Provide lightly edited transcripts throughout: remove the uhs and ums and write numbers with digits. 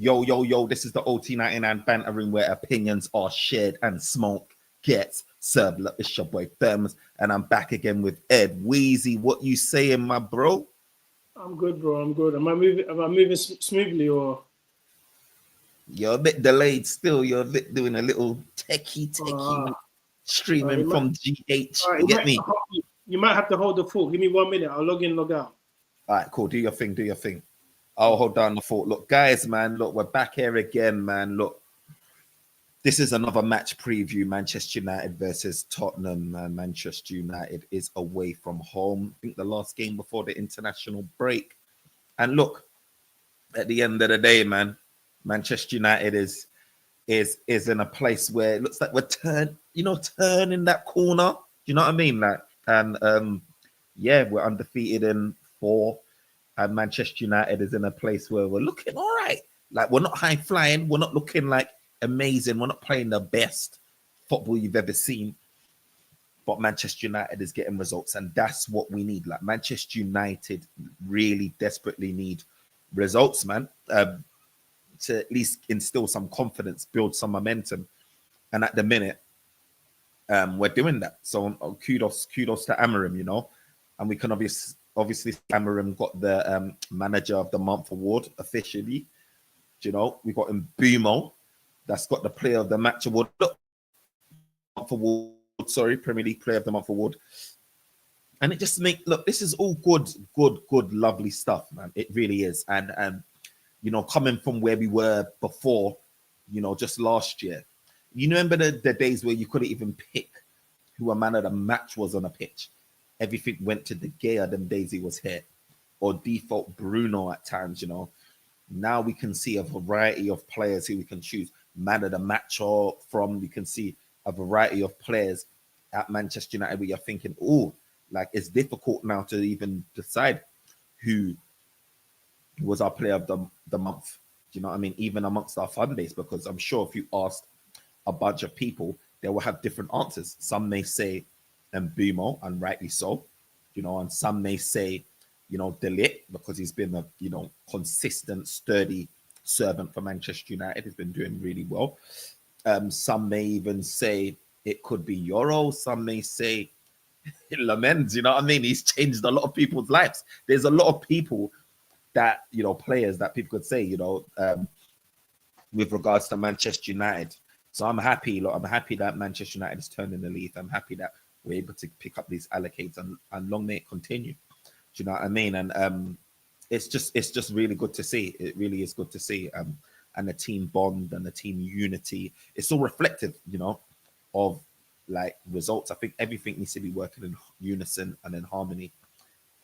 Yo, yo, yo, this is the OT99 Banter Room where opinions are shared and smoke gets served. Look, it's your boy Thermos, and I'm back again with Ed Weezy. What you saying, my bro? I'm good, bro. I'm good. Am I moving smoothly or? You're a bit delayed still. You're a bit doing a little techie streaming You from GH. right, You get me? you might have to hold the fort. Give me 1 minute. I'll log in, log out. All right, cool. Do your thing. Do your thing. I'll hold down the fort. Look, guys, man. Look, we're back here again, man. Look, this is another match preview. Manchester United versus Tottenham. And Manchester United is away from home. I think the last game before the international break. And look, at the end of the day, man, Manchester United is in a place where it looks like we're turning that corner. Do you know what I mean? Like, and yeah, we're undefeated in 4. And Manchester United is in a place where we're looking all right. Like, we're not high flying. We're not looking like amazing. We're not playing the best football you've ever seen. But Manchester United is getting results, and that's what we need. Like, Manchester United really desperately need results, man, to at least instill some confidence, build some momentum. And at the minute, we're doing that. So kudos to Amarim, you know. And we can obviously Amarim got the Manager of the Month award officially. You know, we got Mbumo, that's got the Player of the Match award. Premier League Player of the Month award. And it just this is all good, lovely stuff, man. It really is. And you know, coming from where we were before, you know, just last year. You remember the days where you couldn't even pick who a man of the match was on a pitch. Everything went to De Gea, them days he was here. Or default Bruno at times, you know. Now we can see a variety of players who we can choose. Man of the match or from, we can see a variety of players at Manchester United where you're thinking, oh, like, it's difficult now to even decide who was our Player of the Month. Do you know what I mean? Even amongst our fan base, because I'm sure if you asked a bunch of people, they will have different answers. Some may say Mbumo, and rightly so, you know, and some may say, you know, De Ligt, because he's been a, you know, consistent, sturdy servant for Manchester United. He's been doing really well. Some may even say it could be Euro. Some may say Lamens, you know what I mean? He's changed a lot of people's lives. There's a lot of people that, you know, players that people could say, you know, with regards to Manchester United. So I'm happy. Look, I'm happy that Manchester United is turning the leaf. I'm happy that we're able to pick up these allocates and long may it continue. Do you know what I mean? And it's just really good to see. It really is good to see. And the team bond and the team unity. It's all reflective, you know, of like results. I think everything needs to be working in unison and in harmony,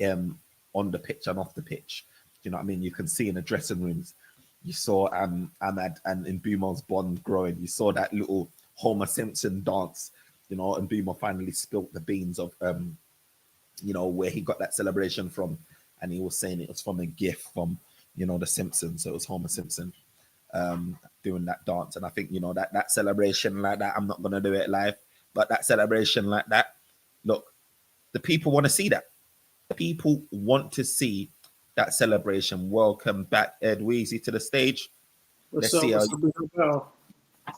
on the pitch and off the pitch. Do you know what I mean? You can see in the dressing rooms. You saw Ahmad and Mbumo's bond growing. You saw that little Homer Simpson dance, you know, and Mbumo finally spilt the beans of, you know, where he got that celebration from. And he was saying it was from a gift from, you know, the Simpsons. So it was Homer Simpson doing that dance. And I think, you know, that celebration like that, I'm not going to do it live, but that celebration like that, look, the people want to see that. The people want to see that celebration. Welcome back, Ed Weezy, to the stage. What's up?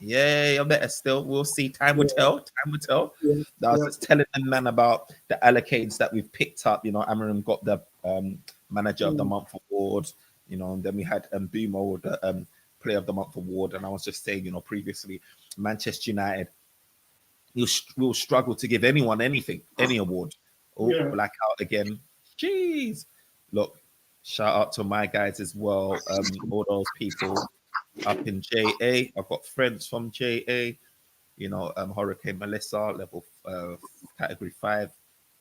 Yeah, you're better still. We'll see. Time will tell. Time will tell. Yeah. I was just telling the man about the allocates that we've picked up. You know, Amarim got the Manager of the Month award. You know, and then we had Mbumo the Player of the Month award. And I was just saying, you know, previously, Manchester United will struggle to give anyone anything, any award. Oh, blackout again. Jeez. Look, shout out to my guys as well. All those people up in JA. I've got friends from JA. You know, Hurricane Melissa, level category 5.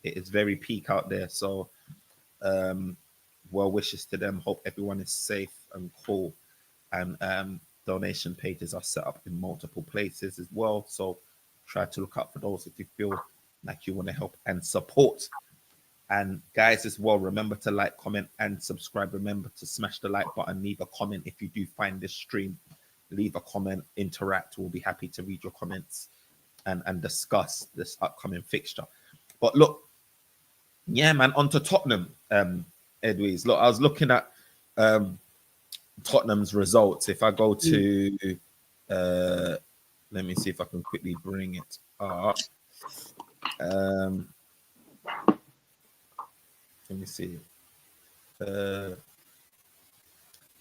It is very peak out there. So, well wishes to them. Hope everyone is safe and cool. And donation pages are set up in multiple places as well. So try to look out for those if you feel like you want to help and support. And guys, as well, remember to like, comment, and subscribe. Remember to smash the like button. Leave a comment if you do find this stream. Leave a comment, interact. We'll be happy to read your comments and discuss this upcoming fixture. But look, yeah, man, on to Tottenham, Edwies. Look, I was looking at Tottenham's results. If I go to, let me see if I can quickly bring it up. Let me see. Let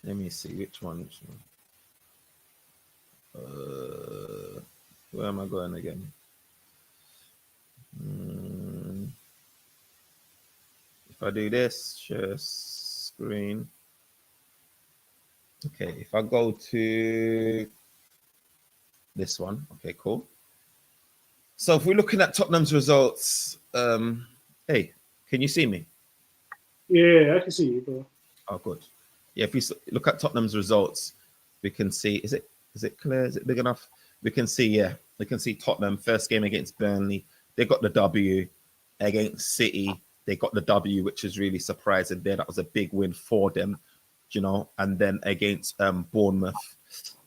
me see which one. Where am I going again? If I do this, share screen. Okay, if I go to this one, okay, cool. So if we're looking at Tottenham's results, hey, can you see me? Yeah, I can see you, bro. Oh, good. Yeah, if we look at Tottenham's results, we can see. Is it clear? Is it big enough? We can see. Yeah, we can see Tottenham first game against Burnley. They got the W. Against City, they got the W, which is really surprising. There, that was a big win for them, you know. And then against Bournemouth,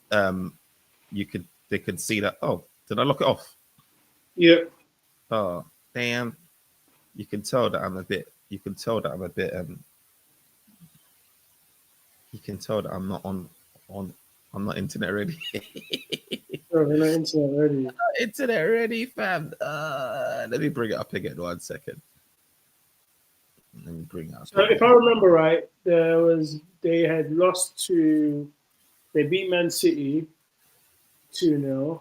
they could see that. Oh, did I lock it off? Yeah. Oh, damn. You can tell that I'm a bit. You can tell that I'm a bit. You can tell that I'm not on. I'm not internet ready. Bro, we're not internet ready. Internet ready, fam. Let me bring it up again. 1 second. Let me bring it up. So if I remember right, they had lost to, they beat Man City 2-0.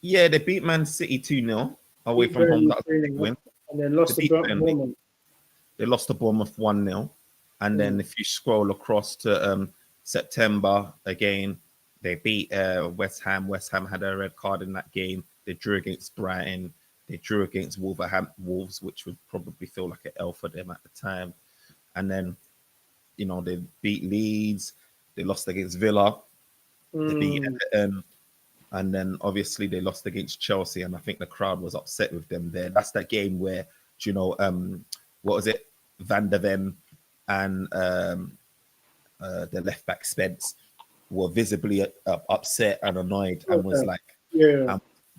Yeah, they beat Man City 2-0 away Beat from home. Burnley That was a big 3-0, win. and then lost They to beat Burnley. Bournemouth. They lost to Bournemouth 1-0. And then if you scroll across to September again, they beat West Ham. West Ham had a red card in that game. They drew against Brighton. They drew against Wolves, which would probably feel like an L for them at the time. And then, you know, they beat Leeds. They lost against Villa. They beat Everton. And then obviously they lost against Chelsea, and I think the crowd was upset with them there. That's that game where, you know, what was it? Van der Ven and the left back Spence were visibly upset and annoyed, and was like,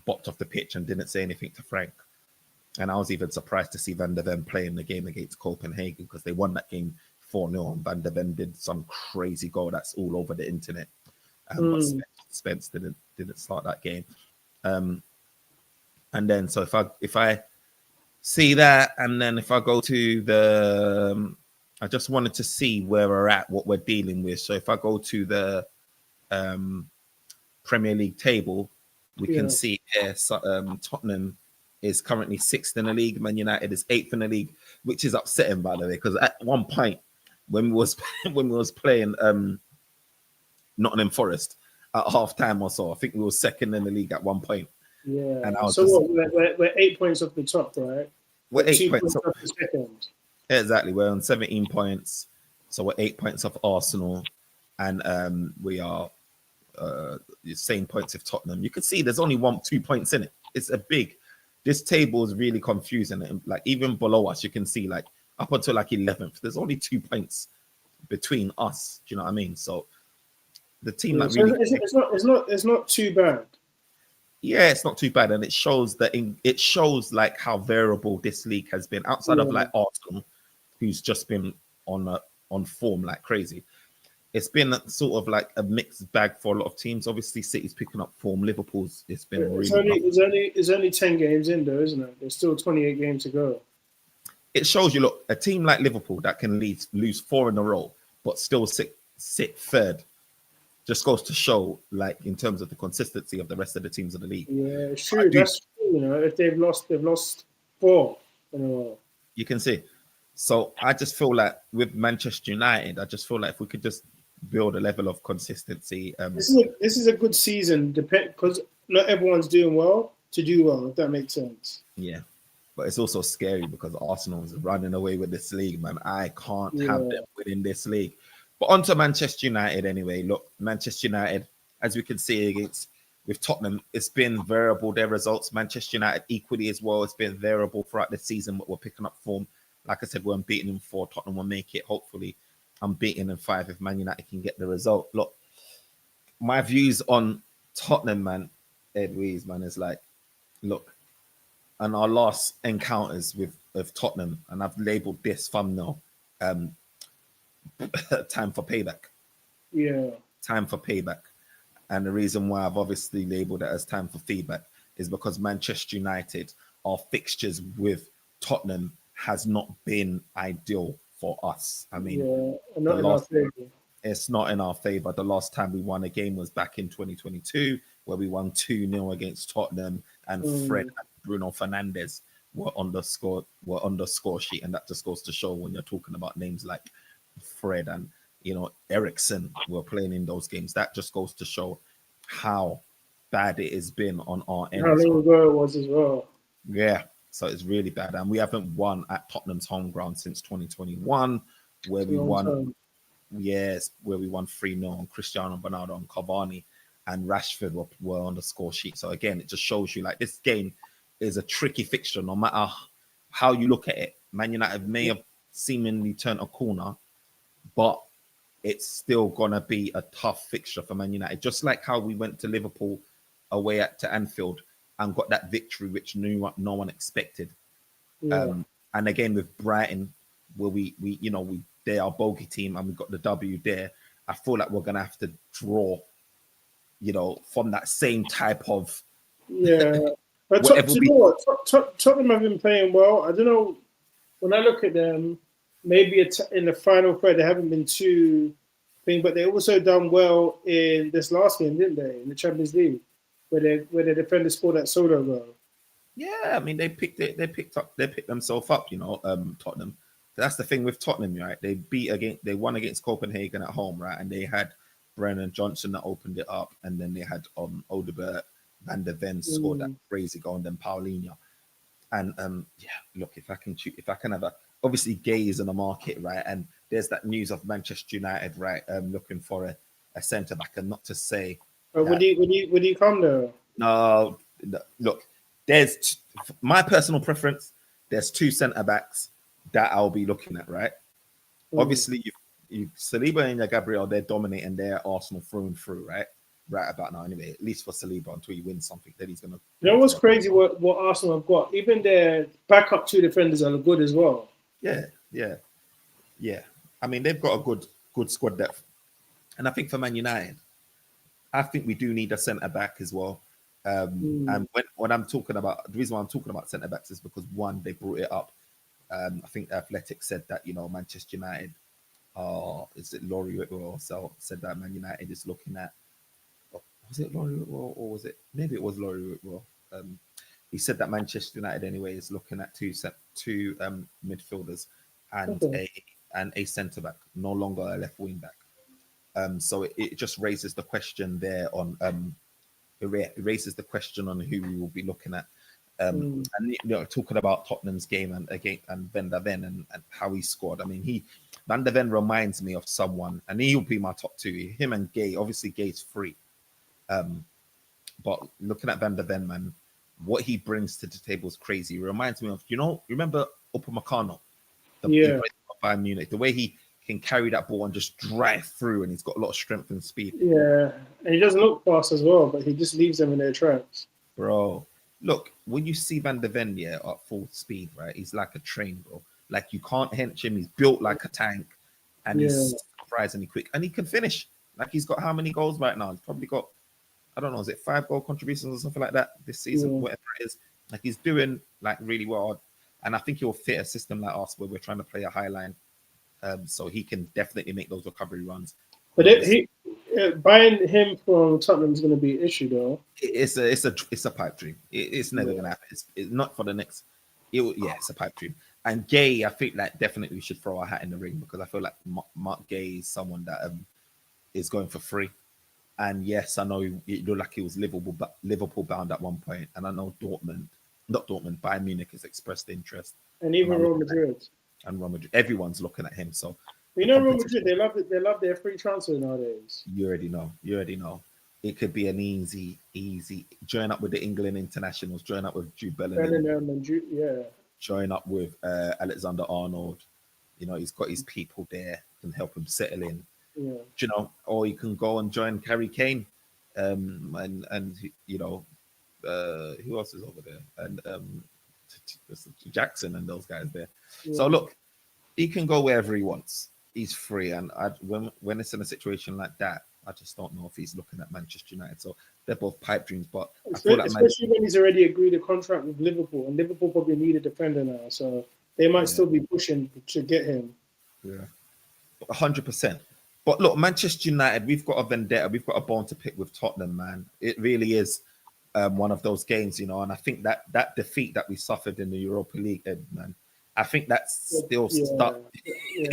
bopped off the pitch and didn't say anything to Frank. And I was even surprised to see Van der Ven playing the game against Copenhagen, because they won that game 4-0, and Van der Ven did some crazy goal that's all over the internet. But Spence didn't start that game. And then so if I see that, and then if I go to the I just wanted to see where we're at, what we're dealing with. So if I go to the Premier League table, we can see here Tottenham is currently 6th in the league. Man United is 8th in the league, which is upsetting, by the way, because at one point when we was playing Nottingham Forest at half time or so, I think we were 2nd in the league at one point. Yeah. And I was so we're 8 points off the top, right? We're 8 points off the second. Exactly. We're on 17 points. So we're 8 points off Arsenal. And we are the same points with Tottenham. You can see there's only 2 points in it. It's this table is really confusing. And like even below us, you can see like up until like 11th, there's only 2 points between us. Do you know what I mean? So the team that really it's not too bad. Yeah, it's not too bad, and it shows like how variable this league has been. Outside of like Arsenal, who's just been on form like crazy, it's been sort of like a mixed bag for a lot of teams. Obviously, City's picking up form. Liverpool's it's been it's only 10 games in though, isn't it? There's still 28 games to go. It shows you, look, a team like Liverpool that can lose 4 in a row but still sit 3rd. Just goes to show, like, in terms of the consistency of the rest of the teams of the league. Yeah, it's true. That's true. You know, if they've lost 4 in a row. You can see. So I just feel like with Manchester United, I just feel like if we could just build a level of consistency. This is a good season, because not everyone's doing well to do well, if that makes sense. Yeah, but it's also scary because Arsenal is running away with this league, man. I can't have them winning this league. But on to Manchester United anyway. Look, Manchester United, as we can see with Tottenham, it's been variable, their results. Manchester United equally as well. It's been variable throughout the season, but we're picking up form. Like I said, we're unbeaten in 4. Tottenham will make it, hopefully, unbeaten in 5 if Man United can get the result. Look, my views on Tottenham, man, Ed Wees, man, is like, look, and our last encounters with Tottenham, and I've labeled this thumbnail, time for payback. Yeah. Time for payback. And the reason why I've obviously labeled it as time for feedback is because Manchester United, our fixtures with Tottenham has not been ideal for us. I mean, Yeah. And the not in our last favor. it's not in our favor. The last time we won a game was back in 2022, where we won 2-0 against Tottenham, and Fred Mm. and Bruno Fernandes were on the score sheet, and that just goes to show when you're talking about names like Fred and Ericsson were playing in those games. That just goes to show how bad it has been on our How end. long So ago it was as well. yeah, so it's really bad, and we haven't won at Tottenham's home ground since 2021, where It's a we long won. time. Yes, where we won 3-0 on Cristiano Ronaldo and Cavani, and Rashford were on the score sheet. So again, it just shows you like this game is a tricky fixture, no matter how you look at it. Man United may have seemingly turned a corner, but it's still gonna be a tough fixture for Man United. Just like how we went to Liverpool away to Anfield and got that victory, which no one expected. Yeah. And again with Brighton, where we they're our bogey team and we got the W there. I feel like we're gonna have to draw, from that same type of Yeah. But whatever do you we. know what? Tottenham have been playing well. I don't know. When I look at them, maybe in the final third, they haven't been too thing, but they also done well in this last game, didn't they? In the Champions League, where the defender scored that solo goal. Yeah, I mean they picked themselves up, Tottenham. That's the thing with Tottenham, right? They won against Copenhagen at home, right? And they had Brennan Johnson that opened it up, and then they had Odebert Van der Ven scored that Mm. crazy goal, and then Paulinho. And yeah, look, if I can have obviously Gay is in the market, right? And there's that news of Manchester United, right? Looking for a centre back, and not to say But that would he come though? no, look, there's my personal preference. There's two centre backs that I'll be looking at, right? Mm. Obviously, you Saliba and Gabriel, they're dominating their Arsenal through and through, right? Right about now, anyway. At least for Saliba, until he wins something, then he's gonna You go know to what's the crazy? What Arsenal have got? Even their backup two defenders are good as well. yeah, yeah, yeah. I mean, they've got a good squad depth, and I think for Man United, I think we do need a centre back as well. Mm. And when I'm talking about the reason why I'm talking about centre backs is because one, they brought it up. I think the Athletic said that Manchester United, is it Laurie Whitwell? So said that Man United is looking at. Was it Laurie Whitwell or was it maybe it was Laurie Whitwell? Um, he said that Manchester United anyway is looking at two midfielders and Okay. a centre back, no longer a left wing back. So it just raises the question there on it raises the question on who we will be looking at. Mm. And talking about Tottenham's game and again and Van der Ven and how he scored. I mean, Van der Ven reminds me of someone, and he'll be my top two. Him and Gay. Obviously, Gay's free, but looking at Van der Ven, man, what he brings to the table is crazy. He reminds me of remember Upamecano, he Yeah. played for Bayern Munich. The way he can carry that ball and just drive through, and he's got a lot of strength and speed. Yeah. And he doesn't look fast as well, but he just leaves them in their tracks. Bro, look, when you see Van der Ven at full speed, right? He's like a train, bro. Like you can't hench him. He's built like a tank, and Yeah. he's surprisingly quick, and he can finish. Like he's got how many goals right now? He's probably got, I don't know, is it 5 goal contributions or something like that this season, Yeah. whatever it is. Like he's doing like really well, and I think he'll fit a system like us where we're trying to play a high line, so he can definitely make those recovery runs. But And obviously, buying him from Tottenham is going to be an issue, though. it's a pipe dream. It's never Yeah. gonna happen. It's not for the next. Yeah, it's a pipe dream. And Gay, I think like definitely we should throw our hat in the ring because I feel like Mark Gay is someone that is going for free. And yes, I know it looked like he was Liverpool bound at one point, and I know not Dortmund, Bayern Munich has expressed interest, And and even are Real looking at Madrid. and Real Madrid. Everyone's looking at him. So You the know, Real Madrid, competition. they love it. They love their free transfer nowadays. You already know. You already know. It could be an easy join up with the England internationals, join up with Jude Bellingham, Bellingham and yeah. join up with Alexander Arnold. He's got his people there can help him settle in. Yeah. Or you can go and join Harry Kane, and who else is over there, and Jackson and those guys there. So Yeah. look, he can go wherever he wants. he's free, and when it's in a situation like that, I just don't know if he's looking at Manchester United. So they're both pipe dreams, but I feel like Especially when he's already agreed a contract with Liverpool, and Liverpool probably need a defender now, so they might yeah, still be pushing to get him. yeah, 100%. But look, Manchester United, we've got a vendetta, we've got a bone to pick with Tottenham, man. It really is one of those games, and I think that defeat that we suffered in the Europa League, man, I think that's still Yeah, stuck. yeah.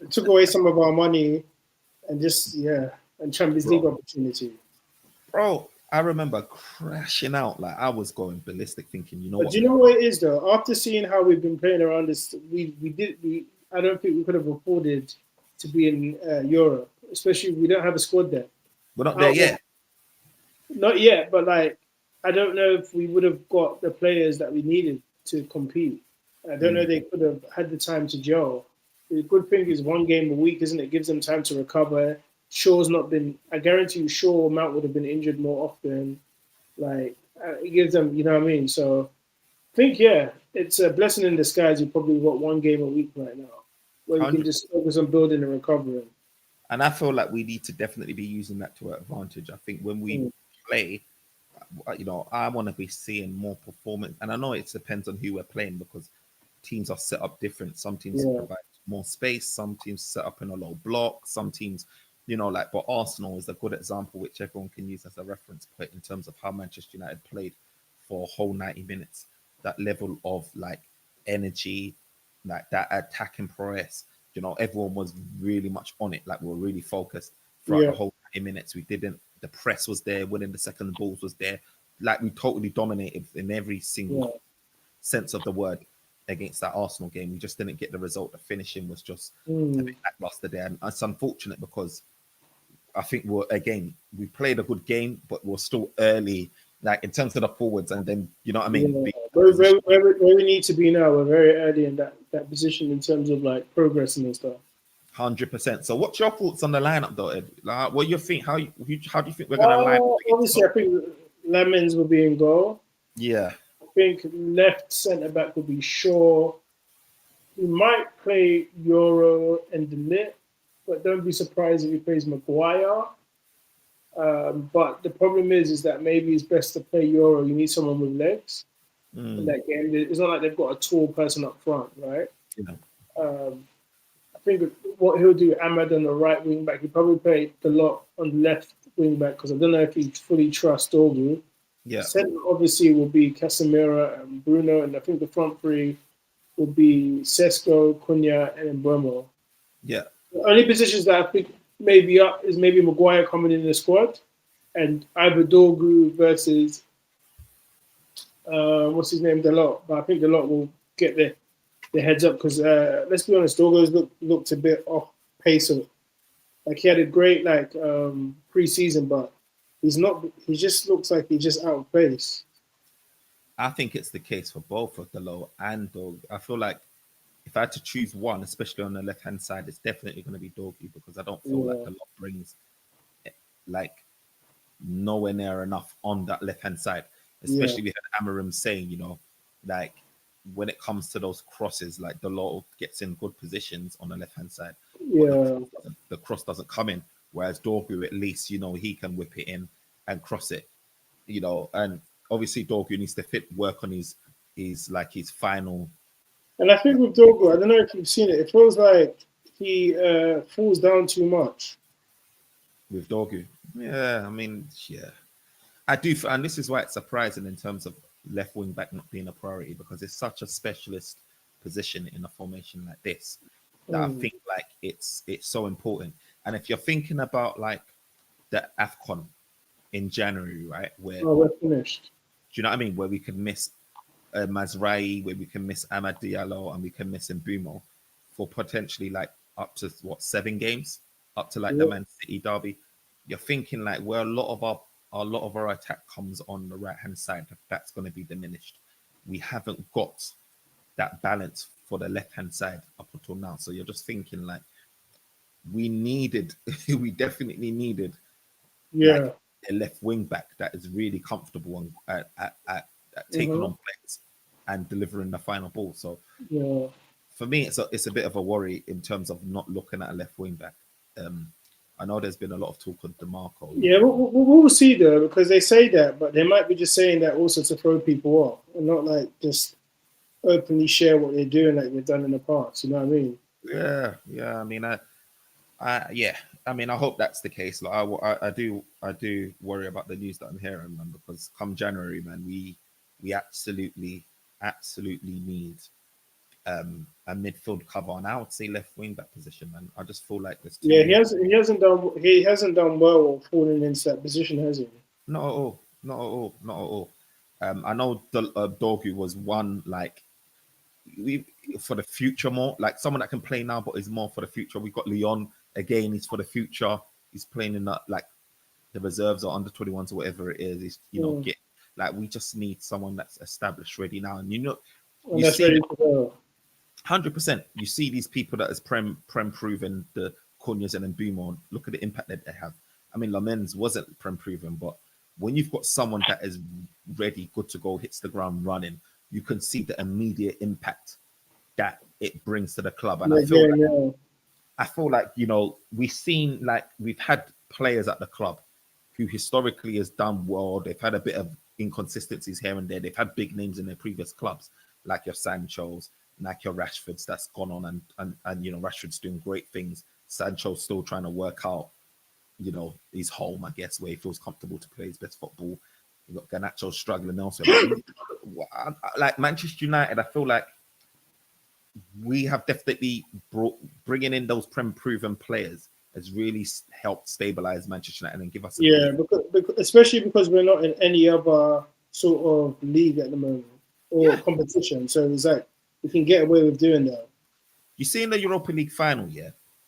It took away some of our money and just and Champions League bro, opportunity. bro, I remember crashing out. Like I was going ballistic, thinking, you know But what, do you know what it is though? After seeing how we've been playing around this, we I don't think we could have afforded to be in Europe, especially we don't have a squad there. we're not there Out yet. Not yet, but like I don't know if we would have got the players that we needed to compete. I don't know if they could have had the time to gel. The good thing is 1 game a week, isn't it? It gives them time to recover. Shaw's not been. I guarantee you, Shaw or Mount would have been injured more often. Like it gives them, you know what I mean. So I think it's a blessing in disguise. You probably got 1 game a week right now, where we can 100. just focus on building and recovering. And I feel like we need to definitely be using that to our advantage. I think when we Mm. play, I want to be seeing more performance. And I know it depends on who we're playing because teams are set up different. Some teams Yeah, provide more space, some teams set up in a low block, some teams, but Arsenal is a good example which everyone can use as a reference point in terms of how Manchester United played for a whole 90 minutes. That level of like energy, like that attacking press, everyone was really much on it. Like we were really focused throughout the yeah, whole 90 minutes. The press was there, winning the second balls was there. Like we totally dominated in every single yeah. sense of the word against that Arsenal game. We just didn't get the result. The finishing was just a Mm. bit lackluster there. And it's unfortunate because I think we played a good game, but we're still early, like in terms of the forwards, and then you know what I Yeah, mean, being in a where, position. where we need to be now, we're very early in that position in terms of like progressing and stuff. 100%. So, what's your thoughts on the lineup, though, Ed? Like, what do you think? How do you think we're gonna line up against Obviously, I Tottenham? think Lemons will be in goal. Yeah, I think left centre back will be Shaw. He might play Euro and Delit, but don't be surprised if he plays Maguire. But the problem is that maybe it's best to play Euro. You need someone with legs in mm, that game. It's not like they've got a tall person up front, right? you know, Um, I think what he'll do, Ahmad on the right wing back, he'll probably play the lot on the left wing back because I don't know if he fully trusts Dorgu. yeah, Centre obviously will be Casemiro and Bruno, and I think the front three will be Sesko, Cunha, and Mbeumo. yeah. The only positions that I think maybe up is maybe Maguire coming in the squad, and either Dorgu versus what's his name, Delot. But I think Delot will get the heads up because let's be honest, Dorgu's looked a bit off pace. Like he had a great pre-season, but he's not. He just looks like he's just out of pace. I think it's the case for both of the low and Dog. I feel like if I had to choose one, especially on the left hand side, it's definitely going to be Doggy because I don't feel like Yeah, the lot brings like nowhere near enough on that left hand side. yeah, Especially we had Amarim saying, like when it comes to those crosses, like the lot gets in good positions on the left hand side, but yeah. the cross doesn't come in. Whereas Dorgu, at least he can whip it in and cross it. And obviously Dorgu needs to work on his final And I think with Dogo, I don't know if you've seen it. It feels like he falls down too much. with Dorgu. Yeah, I mean, yeah, I do, and this is why it's surprising in terms of left wing back not being a priority because it's such a specialist position in a formation like this that I Mm. think like it's so important. And if you're thinking about like the Afcon in January, right, where Oh, we're finished. do you know what I mean, where we could miss Mazrai, where we can miss Amad Diallo, and we can miss Mbumo for potentially like up to 7 games, up to like the Yeah, Man City derby. You're thinking like where a lot of our attack comes on the right hand side, that's going to be diminished. We haven't got that balance for the left hand side up until now. So you're just thinking like we needed, we definitely needed like yeah. a left wing back that is really comfortable and at taking Hmm. on plays and delivering the final ball. So Yeah. for me, it's a bit of a worry in terms of not looking at a left wing back. I know there's been a lot of talk of DeMarco. Yeah, we'll see though, because they say that, but they might be just saying that also to throw people off and not like just openly share what they're doing like they've done in the past. You know what I mean? Yeah. I mean, yeah. I mean, I hope that's the case. Like, I do worry about the news that I'm hearing, man, because come January, man, we absolutely need a midfield cover, and I would say left wing back position, man. I just feel like there's too Yeah, many. he hasn't done well or falling into that position, has he? Not at all. Not at all. Not at all. I know the Dorgu was one like we for the future more like someone that can play now, but is more for the future. We got Leon again. He's for the future. He's playing in like the reserves or under 21s or whatever it is. He's get like we just need someone that's established ready now. And And you that's see ready to go. 100%. You see these people that is prem proven, the Cunhas and Mbeumo. Look at the impact that they have. I mean, Lamens wasn't prem proven, but when you've got someone that is ready, good to go, hits the ground running, you can see the immediate impact that it brings to the club. And I feel like we've had players at the club who historically has done well. They've had a bit of inconsistencies here and there. They've had big names in their previous clubs, like your Sancho's, like your Rashford's that's gone on and Rashford's doing great things. Sancho's still trying to work out, his home, I guess, where he feels comfortable to play his best football. You've got Garnacho struggling elsewhere. Like Manchester United, I feel like we have definitely bringing in those proven players has really helped stabilize Manchester United and give us because especially because we're not in any other sort of league at the moment or competition, so it's like we can get away with doing that. You see in the Europa League final,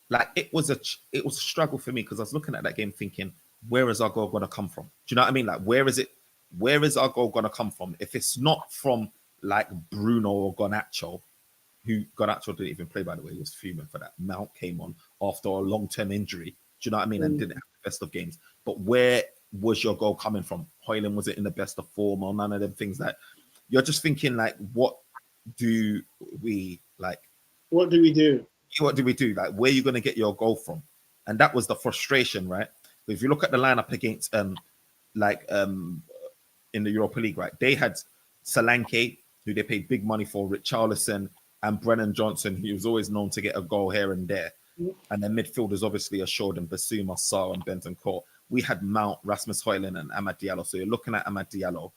like it was a struggle for me because I was looking at that game thinking, where is our goal going to come from? Do you know what I mean? Like where is our goal going to come from? If it's not from like Bruno or Garnacho, who Garnacho didn't even play, by the way, he was fuming for that. Mount came on after a long-term injury. Do you know what I mean? And didn't have the best of games. But where was your goal coming from? Hoyland wasn't in the best of form or none of them things that you're just thinking like, what do we like? What do we do? What do we do? Like, where are you going to get your goal from? And that was the frustration, right? If you look at the lineup against in the Europa League, right? They had Solanke, who they paid big money for, Richarlison, and Brennan Johnson, who was always known to get a goal here and there. And then midfielders obviously assured and Basuma, Sarr, and Benton Court. We had Mount, Rasmus Højlund, and Amad Diallo. So you're looking at Amad Diallo,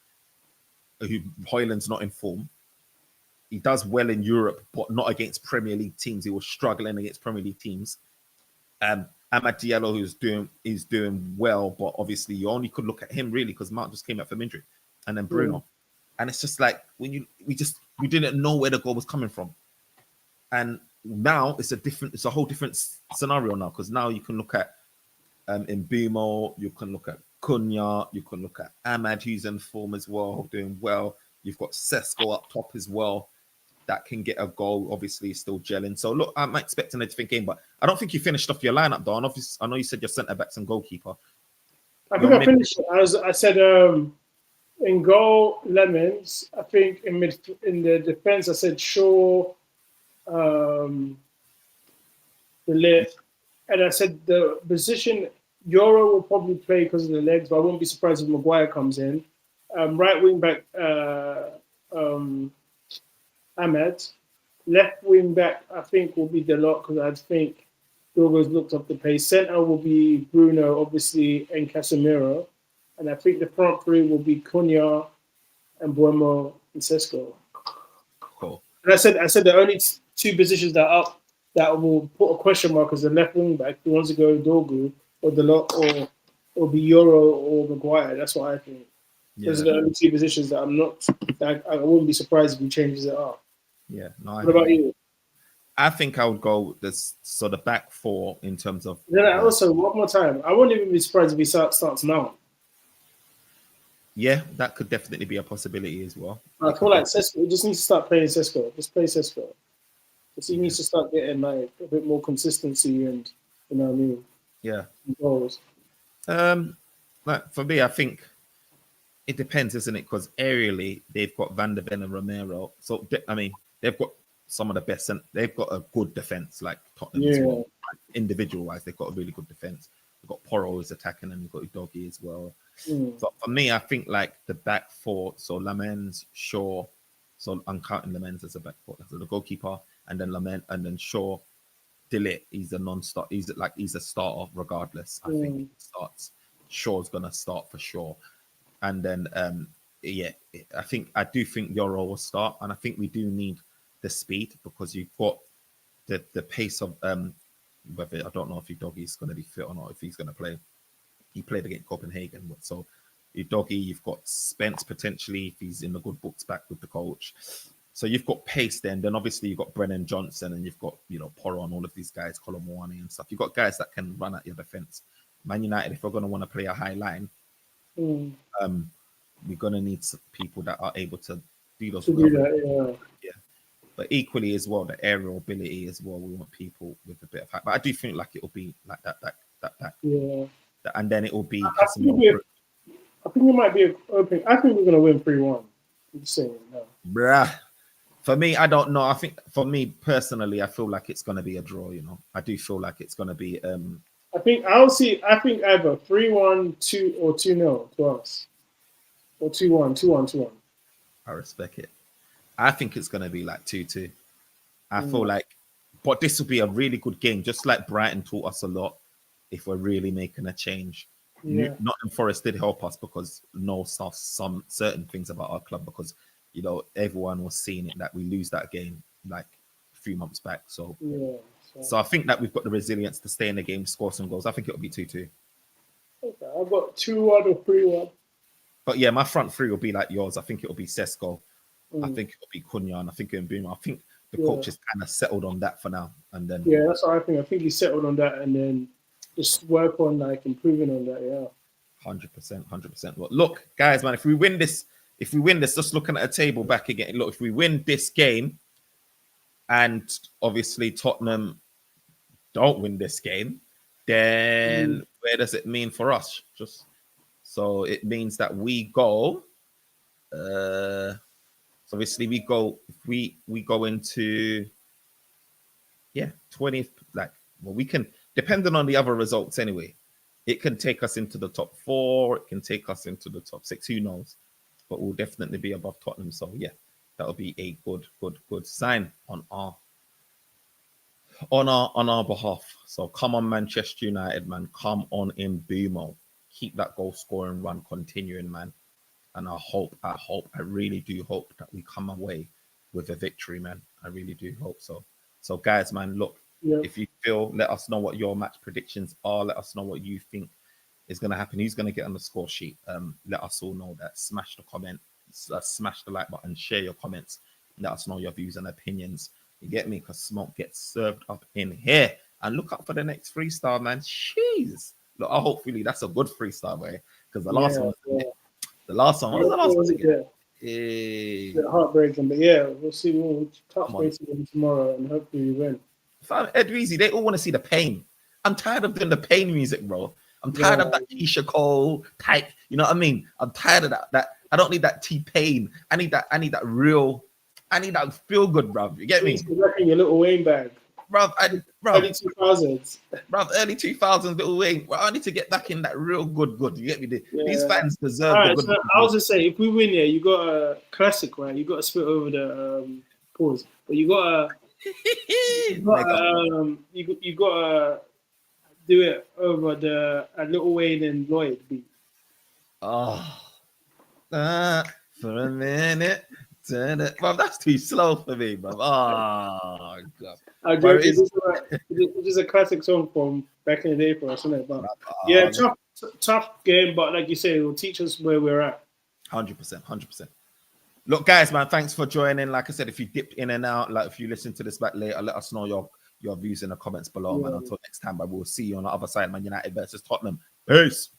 who Højlund's not in form. He does well in Europe, but not against Premier League teams. He was struggling against Premier League teams. Amad Diallo, is doing well, but obviously you only could look at him really because Mount just came out from injury, and then Bruno, and it's just like we didn't know where the goal was coming from, and now it's a whole different scenario now because now you can look at Mbeumo, you can look at Cunha, you can look at Amad, who's in form as well, doing well. You've got Sesko up top as well. That can get a goal, obviously still gelling. So look, I'm expecting a different game, but I don't think you finished off your lineup, though. And obviously, I know you said your centre backs and goalkeeper. I think I finished. I said in goal Lemons. I think in the defense I said Shaw, the left, and I said the position Euro will probably play because of the legs, but I wouldn't be surprised if Maguire comes in. Right wing back. Ahmed. Left wing back, I think, will be the lot because I think Dorgo's looked up the pace. Centre will be Bruno, obviously, and Casemiro. And I think the front three will be Cunha and Buemo and Sesko. Cool. And I said the only two positions that are up that will put a question mark is the left wing back. The ones that go Dorgu or the lot or be Euro or Maguire. That's what I think. Those are the only two positions that I wouldn't be surprised if he changes it up. Yeah. No, what about you? I think I would go this the back four in terms of. Also, one more time, I wouldn't even be surprised if he starts now. Yeah, that could definitely be a possibility as well. I feel like Sesko, he just needs to start playing Sesko. Just play Sesko. He needs to start getting like a bit more consistency and you know what I mean. Yeah. Goals. Like for me, I think it depends, isn't it? Because aerially they've got Van der Ven and Romero. So I mean, they've got some of the best, and they've got a good defense, like Tottenham as Yeah. well. Individual wise, they've got a really good defense. They've got Porro is attacking, and you've got Udogie as well. So for me, I think like the back four, so Lamens, Shaw, so I'm counting Lamens as a back four, so the goalkeeper, and then Lament, and then Shaw, Dillit, he's a non-start, he's a starter regardless. I think he starts. Shaw's gonna start for sure, and then I do think Yoro will start, and I think we do need the speed because you've got the pace of whether I don't know if Udogie's going to be fit or not, if he's going to play. He played against Copenhagen, so Udogie, you've got Spence potentially if he's in the good books back with the coach. So you've got pace then obviously you've got Brennan Johnson and you've got Porro and all of these guys, Colomwani and stuff. You've got guys that can run at your defense. Man United, if we're going to want to play a high line, we're going to need some people that are able to do those. Yeah. But equally as well, the aerial ability as well. We want people with a bit of height. But I do think like it'll be like that. Yeah. And then it will be. I think it might be an open. I think we're gonna win 3-1. I'm just saying it now. Bruh. For me, I don't know. I think for me personally, I feel like it's gonna be a draw. I do feel like it's gonna be. I think either 3-1, 2 or 2-0 to us, or 2-1, 2-1. I respect it. I think it's gonna be like 2-2. I feel like, but this will be a really good game. Just like Brighton taught us a lot. If we're really making a change, Nottingham Forest did help us because some certain things about our club because everyone was seeing it that we lose that game like a few months back. So I think that we've got the resilience to stay in the game, score some goals. I think it'll be 2-2. Okay, I've got 2-1 or 3-1. But yeah, my front three will be like yours. I think it'll be Sesko. I think it'll be Cunha, and I think it'll be Boomer. I think the coach has kind of settled on that for now. And then that's what I think. I think he settled on that, and then just work on like improving on that. 100%. Well, look, guys, man, if we win this, just looking at a table back again. Look, if we win this game, and obviously Tottenham don't win this game, then where does it mean for us? Just so it means that we go. So obviously we go. We go into 20th. We can, depending on the other results anyway. It can take us into the top 4. It can take us into the top 6. Who knows? But we'll definitely be above Tottenham. So yeah, that'll be a good sign on our behalf. So come on, Manchester United, man. Come on in Bumo. Keep that goal scoring run continuing, man. And I really do hope that we come away with a victory, man. I really do hope so. So guys, man, look, if you feel, let us know what your match predictions are. Let us know what you think is going to happen. Who's going to get on the score sheet? Let us all know that. Smash the comment, smash the like button, share your comments. Let us know your views and opinions. You get me? Because smoke gets served up in here. And look up for the next freestyle, man. Jeez. Look, hopefully that's a good freestyle, way. Because the last one was the last one. Yeah, heartbreaking, but we'll see. We'll touch base with them tomorrow and hopefully we win. Ed Weezy, they all want to see the pain. I'm tired of doing the pain music, bro. I'm tired of that Keisha Cole type. You know what I mean? I'm tired of that. I don't need that T-Pain. I need that real. I need that feel good, bro. You get me? In your Little Wayne bag. Early 2000s. Early 2000s, Little Wayne. I need to get back in that real good. You get me? These fans deserve the good. So I was just saying, if we win here, you got a classic, right? You got to spit over the pause, but you got to you got to do it over the Little Wayne and Lloyd beat. For a minute. Bro, that's too slow for me, bro. Oh god. It is a classic song from back in the day for us, isn't it? But tough game, but like you say, it will teach us where we're at. 100%. Look, guys, man, thanks for joining. Like I said, if you dipped in and out, like if you listen to this back later, let us know your views in the comments below, man. Until next time, but we'll see you on the other side, Man United versus Tottenham. Peace.